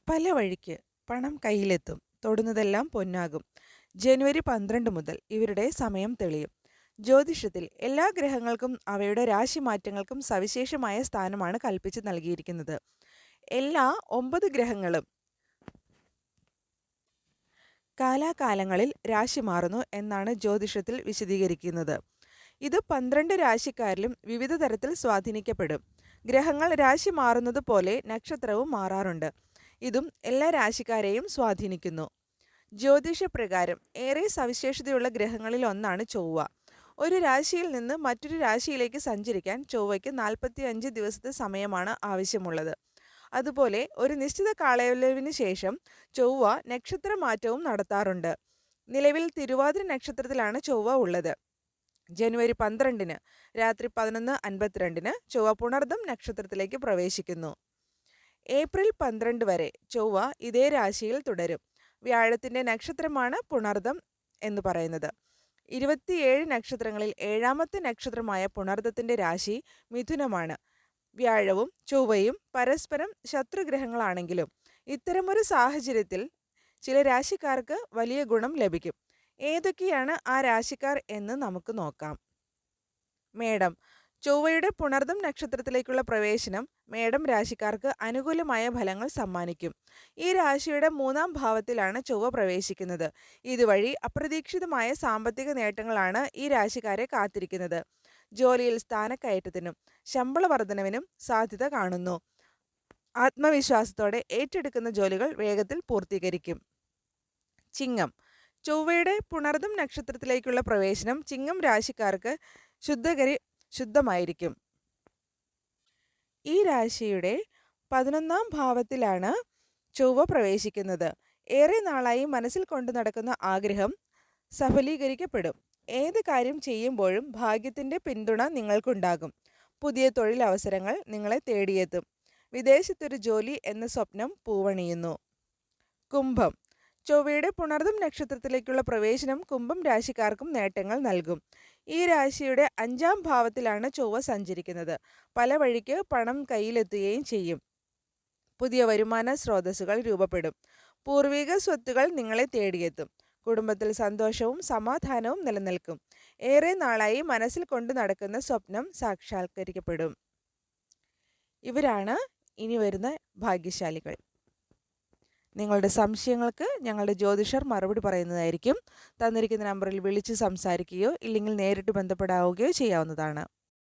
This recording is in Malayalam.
പല വഴിക്ക് പണം കയ്യിലെത്തും. തൊടുന്നതെല്ലാം പൊന്നാകും. ജനുവരി 12 മുതൽ ഇവരുടെ സമയം തെളിയും. ജ്യോതിഷത്തിൽ എല്ലാ ഗ്രഹങ്ങൾക്കും അവയുടെ രാശിമാറ്റങ്ങൾക്കും സവിശേഷമായ സ്ഥാനമാണ് കൽപ്പിച്ച് നൽകിയിരിക്കുന്നത്. എല്ലാ 9 ഗ്രഹങ്ങളും കാലാകാലങ്ങളിൽ രാശി മാറുന്നു എന്നാണ് ജ്യോതിഷത്തിൽ വിശദീകരിക്കുന്നത്. ഇത് 12 രാശിക്കാരിലും വിവിധ തരത്തിൽ സ്വാധീനിക്കപ്പെടും. ഗ്രഹങ്ങൾ രാശി മാറുന്നത് പോലെ നക്ഷത്രവും മാറാറുണ്ട്. ഇതും എല്ലാ രാശിക്കാരെയും സ്വാധീനിക്കുന്നു. ജ്യോതിഷപ്രകാരം ഏറെ സവിശേഷതയുള്ള ഗ്രഹങ്ങളിൽ ഒന്നാണ് ചൊവ്വ. ഒരു രാശിയിൽ നിന്ന് മറ്റൊരു രാശിയിലേക്ക് സഞ്ചരിക്കാൻ ചൊവ്വയ്ക്ക് 45 ദിവസത്തെ സമയമാണ് ആവശ്യമുള്ളത്. അതുപോലെ ഒരു നിശ്ചിത കാലയളവിന് ശേഷം ചൊവ്വ നക്ഷത്രമാറ്റവും നടത്താറുണ്ട്. നിലവിൽ തിരുവാതിര നക്ഷത്രത്തിലാണ് ചൊവ്വ ഉള്ളത്. ജനുവരി 12 രാത്രി 11:52 ചൊവ്വ പുണർദം നക്ഷത്രത്തിലേക്ക് പ്രവേശിക്കുന്നു. ഏപ്രിൽ 12 വരെ ചൊവ്വ ഇതേ രാശിയിൽ തുടരും. വ്യാഴത്തിൻ്റെ നക്ഷത്രമാണ് പുണർദം എന്ന് പറയുന്നത്. 27 നക്ഷത്രങ്ങളിൽ 7ാമത്തെ നക്ഷത്രമായ പുണർദത്തിൻ്റെ രാശി മിഥുനമാണ്. വ്യാഴവും ചൊവ്വയും പരസ്പരം ശത്രുഗ്രഹങ്ങളാണെങ്കിലും ഇത്തരമൊരു സാഹചര്യത്തിൽ ചില രാശിക്കാർക്ക് വലിയ ഗുണം ലഭിക്കും. ഏതൊക്കെയാണ് ആ രാശിക്കാർ എന്ന് നമുക്ക് നോക്കാം. മേടം. ചൊവ്വയുടെ പുണർദം നക്ഷത്രത്തിലേക്കുള്ള പ്രവേശനം മേടം രാശിക്കാർക്ക് അനുകൂലമായ ഫലങ്ങൾ സമ്മാനിക്കും. ഈ രാശിയുടെ 3ാം ഭാവത്തിലാണ് ചൊവ്വ പ്രവേശിക്കുന്നത്. ഇതുവഴി അപ്രതീക്ഷിതമായ സാമ്പത്തിക നേട്ടങ്ങളാണ് ഈ രാശിക്കാരെ കാത്തിരിക്കുന്നത്. ജോലിയിൽ സ്ഥാനക്കയറ്റത്തിനും ശമ്പള വർധനവിനും സാധ്യത കാണുന്നു. ആത്മവിശ്വാസത്തോടെ ഏറ്റെടുക്കുന്ന ജോലികൾ വേഗത്തിൽ പൂർത്തീകരിക്കും. ചിങ്ങം. ചൊവ്വയുടെ പുണർദം നക്ഷത്രത്തിലേക്കുള്ള പ്രവേശനം ചിങ്ങം രാശിക്കാർക്ക് ശുദ്ധമായിരിക്കും. ഈ രാശിയുടെ 11ാം ഭാവത്തിലാണ് ചൊവ്വ പ്രവേശിക്കുന്നത്. ഏറെ നാളായി മനസ്സിൽ കൊണ്ടു നടക്കുന്ന ആഗ്രഹം സഫലീകരിക്കപ്പെടും. ഏത് കാര്യം ചെയ്യുമ്പോഴും ഭാഗ്യത്തിൻ്റെ പിന്തുണ നിങ്ങൾക്കുണ്ടാകും. പുതിയ തൊഴിലവസരങ്ങൾ നിങ്ങളെ തേടിയെത്തും. വിദേശത്തൊരു ജോലി എന്ന സ്വപ്നം പൂവണിയുന്നു. കുംഭം. ചൊവ്വയുടെ പുണർദം നക്ഷത്രത്തിലേക്കുള്ള പ്രവേശനം കുംഭം രാശിക്കാർക്കും നേട്ടങ്ങൾ നൽകും. ഈ രാശിയുടെ 5ാം ഭാവത്തിലാണ് ചൊവ്വ സഞ്ചരിക്കുന്നത്. പല വഴിക്ക് പണം കയ്യിലെത്തുകയും ചെയ്യും. പുതിയ വരുമാന സ്രോതസ്സുകൾ രൂപപ്പെടും. പൂർവിക സ്വത്തുകൾ നിങ്ങളെ തേടിയെത്തും. കുടുംബത്തിൽ സന്തോഷവും സമാധാനവും നിലനിൽക്കും. ഏറെ നാളായി മനസ്സിൽ കൊണ്ടു നടക്കുന്ന സ്വപ്നം സാക്ഷാത്കരിക്കപ്പെടും. ഇവരാണ് ഇനി വരുന്ന ഭാഗ്യശാലികൾ. നിങ്ങളുടെ സംശയങ്ങൾക്ക് ഞങ്ങളുടെ ജ്യോതിഷർ മറുപടി പറയുന്നതായിരിക്കും. തന്നിരിക്കുന്ന നമ്പറിൽ വിളിച്ച് സംസാരിക്കുകയോ ഇല്ലെങ്കിൽ നേരിട്ട് ബന്ധപ്പെടാവുകയോ ചെയ്യാവുന്നതാണ്.